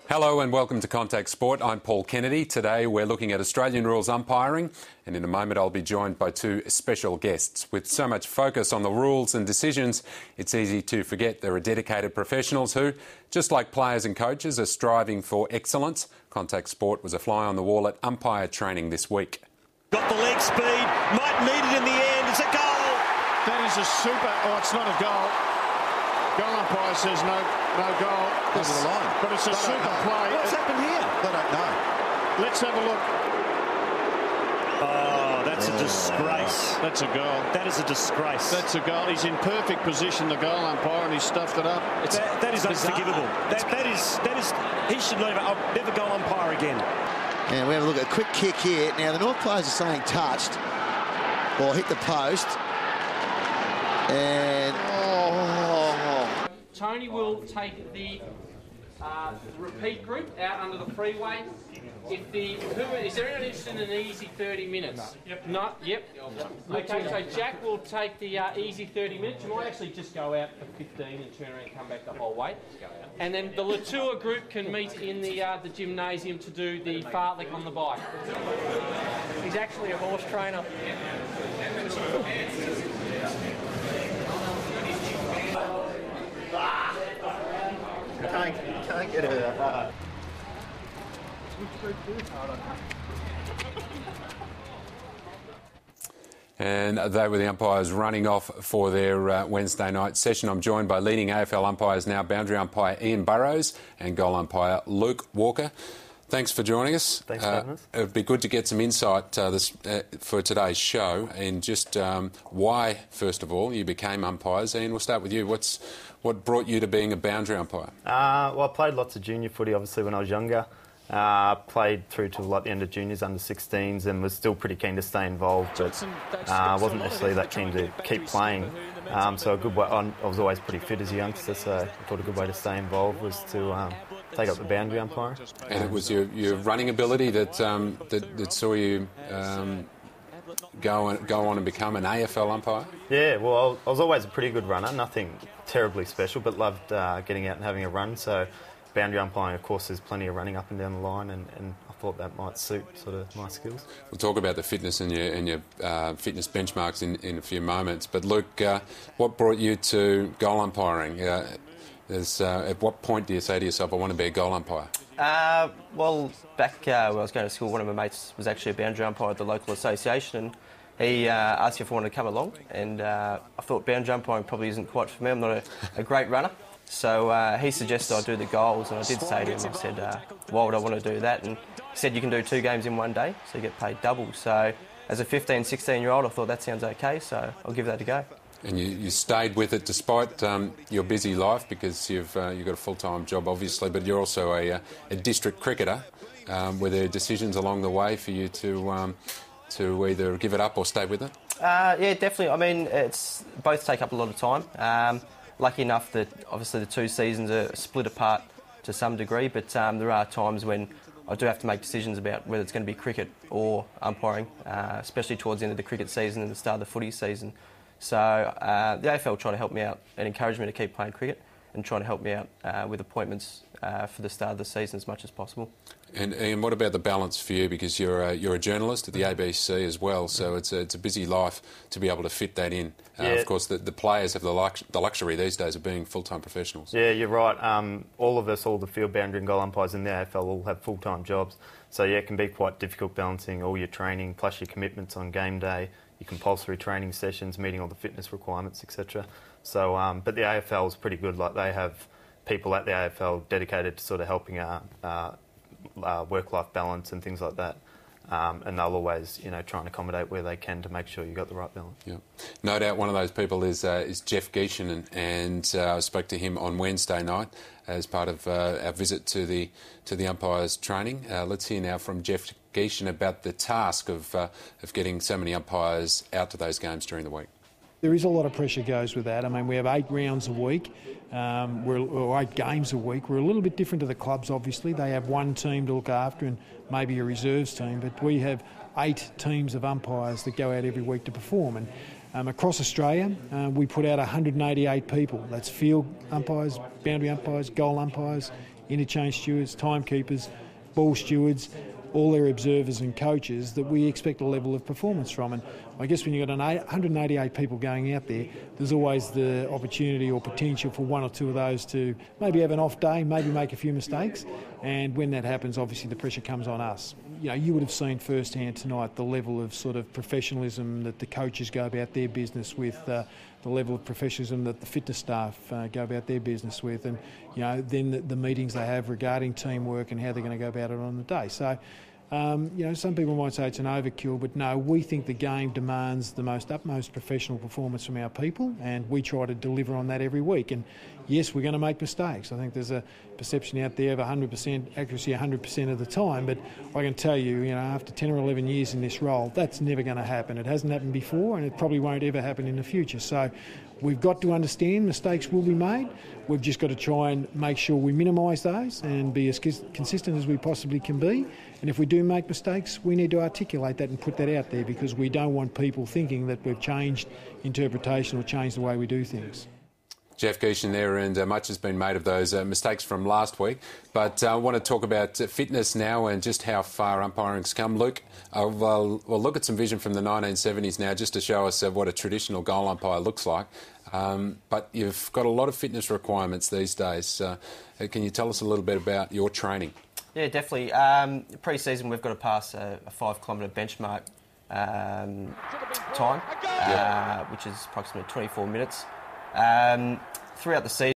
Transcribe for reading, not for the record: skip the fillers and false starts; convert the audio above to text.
Hello and welcome to Contact Sport. I'm Paul Kennedy. Today we're looking at Australian rules umpiring, and in a moment I'll be joined by two special guests. With so much focus on the rules and decisions, it's easy to forget there are dedicated professionals who, just like players and coaches, are striving for excellence. Contact Sport was a fly on the wall at umpire training this week. Got the leg speed, might need it in the end. It's a goal. That is a super. Oh, it's not a goal. Goal umpire says no goal. Over the line. But it's a super play. What's happened here? They don't know. Let's have a look. Oh, that's a disgrace. That's a goal. That is a disgrace. That's a goal. He's in perfect position, the goal umpire, and he stuffed it up. That is unforgivable. That is. He should never go umpire again. And we have a look at a quick kick here. Now the North players are saying touched or hit the post. And Tony will take the repeat group out under the freeway. Is there anyone interested in an easy 30 minutes? No. Yep. Okay, so Jack will take the easy 30 minutes. You might actually just go out for 15 and turn around and come back the whole way. And then the Latour group can meet in the gymnasium to do the fartlek on the bike. He's actually a horse trainer. can't get it. And they were the umpires running off for their Wednesday night session. I'm joined by leading AFL umpires now, boundary umpire Ian Burrows and goal umpire Luke Walker. Thanks for joining us. Thanks for having us. It would be good to get some insight for today's show and just why, first of all, you became umpires. Ian, we'll start with you. What brought you to being a boundary umpire? Well, I played lots of junior footy, obviously, when I was younger. Played through to like the end of juniors, under 16s, and was still pretty keen to stay involved, but wasn't necessarily that keen to keep playing. So a good way, I was always pretty fit as a youngster, so I thought a good way to stay involved was to take up the boundary umpiring. And it was your running ability that saw you go on and become an AFL umpire? Yeah, well, I was always a pretty good runner, nothing terribly special, but loved getting out and having a run. So boundary umpiring, of course, there's plenty of running up and down the line, and I thought that might suit sort of my skills. We'll talk about the fitness and your fitness benchmarks in a few moments. But Luke, what brought you to goal umpiring? At what point do you say to yourself, I want to be a goal umpire? Well, back when I was going to school, one of my mates was actually a boundary umpire at the local association, and he asked me if I wanted to come along, and I thought boundary umpiring probably isn't quite for me. I'm not a great runner. So he suggested I do the goals, and I did say to him, I said, why would I want to do that? And he said, you can do 2 games in one day, so you get paid double. So as a 15, 16-year-old, I thought that sounds okay, so I'll give that a go. And you stayed with it despite your busy life, because you've got a full-time job, obviously, but you're also a district cricketer. Were there decisions along the way for you to either give it up or stay with it? Yeah, definitely. I mean, both take up a lot of time. Lucky enough that obviously the 2 seasons are split apart to some degree, but there are times when I do have to make decisions about whether it's going to be cricket or umpiring, especially towards the end of the cricket season and the start of the footy season. So the AFL try to help me out and encourage me to keep playing cricket, and try to help me out with appointments for the start of the season as much as possible. And Ian, what about the balance for you? Because you're a journalist at the ABC as well, so it's a busy life to be able to fit that in. Yeah. Of course, the players have the luxury these days of being full-time professionals. Yeah, you're right. All of us, all the field boundary and goal umpires in the AFL all have full-time jobs. So yeah, it can be quite difficult balancing all your training plus your commitments on game day, your compulsory training sessions, meeting all the fitness requirements, etc. So, but the AFL is pretty good. Like, they have people at the AFL dedicated to sort of helping work-life balance and things like that. And they'll always, try and accommodate where they can to make sure you've got the right balance. Yeah. No doubt one of those people is Jeff Geishan, and I spoke to him on Wednesday night as part of our visit to the umpires training. Let's hear now from Jeff Geishan about the task of getting so many umpires out to those games during the week. There is a lot of pressure goes with that. I mean, we have 8 rounds a week, or 8 games a week. We're a little bit different to the clubs, obviously. They have one team to look after and maybe a reserves team, but we have 8 teams of umpires that go out every week to perform. And Across Australia, we put out 188 people. That's field umpires, boundary umpires, goal umpires, interchange stewards, timekeepers, ball stewards, all their observers and coaches that we expect a level of performance from. And I guess when you've got 188 people going out there, there's always the opportunity or potential for one or two of those to maybe have an off day, maybe make a few mistakes. And when that happens, obviously the pressure comes on us. You know, you would have seen firsthand tonight the level of sort of professionalism that the coaches go about their business with, the level of professionalism that the fitness staff go about their business with, and you know, then the meetings they have regarding teamwork and how they're going to go about it on the day. So, you know, some people might say it's an overkill, but no, we think the game demands the utmost professional performance from our people, and we try to deliver on that every week. And yes, we're going to make mistakes. I think there's a perception out there of 100% accuracy 100% of the time, but I can tell you, you know, after 10 or 11 years in this role, that's never going to happen. It hasn't happened before, and it probably won't ever happen in the future. So we've got to understand mistakes will be made. We've just got to try and make sure we minimise those and be as consistent as we possibly can be. And if we do make mistakes, we need to articulate that and put that out there, because we don't want people thinking that we've changed interpretation or changed the way we do things. Jeff Geeshan there, and much has been made of those mistakes from last week. But I want to talk about fitness now and just how far umpiring's come. Luke, we'll look at some vision from the 1970s now just to show us what a traditional goal umpire looks like. But you've got a lot of fitness requirements these days. Can you tell us a little bit about your training? Yeah, definitely. Pre-season, we've got to pass a 5-kilometre benchmark time, which is approximately 24 minutes. Throughout the season,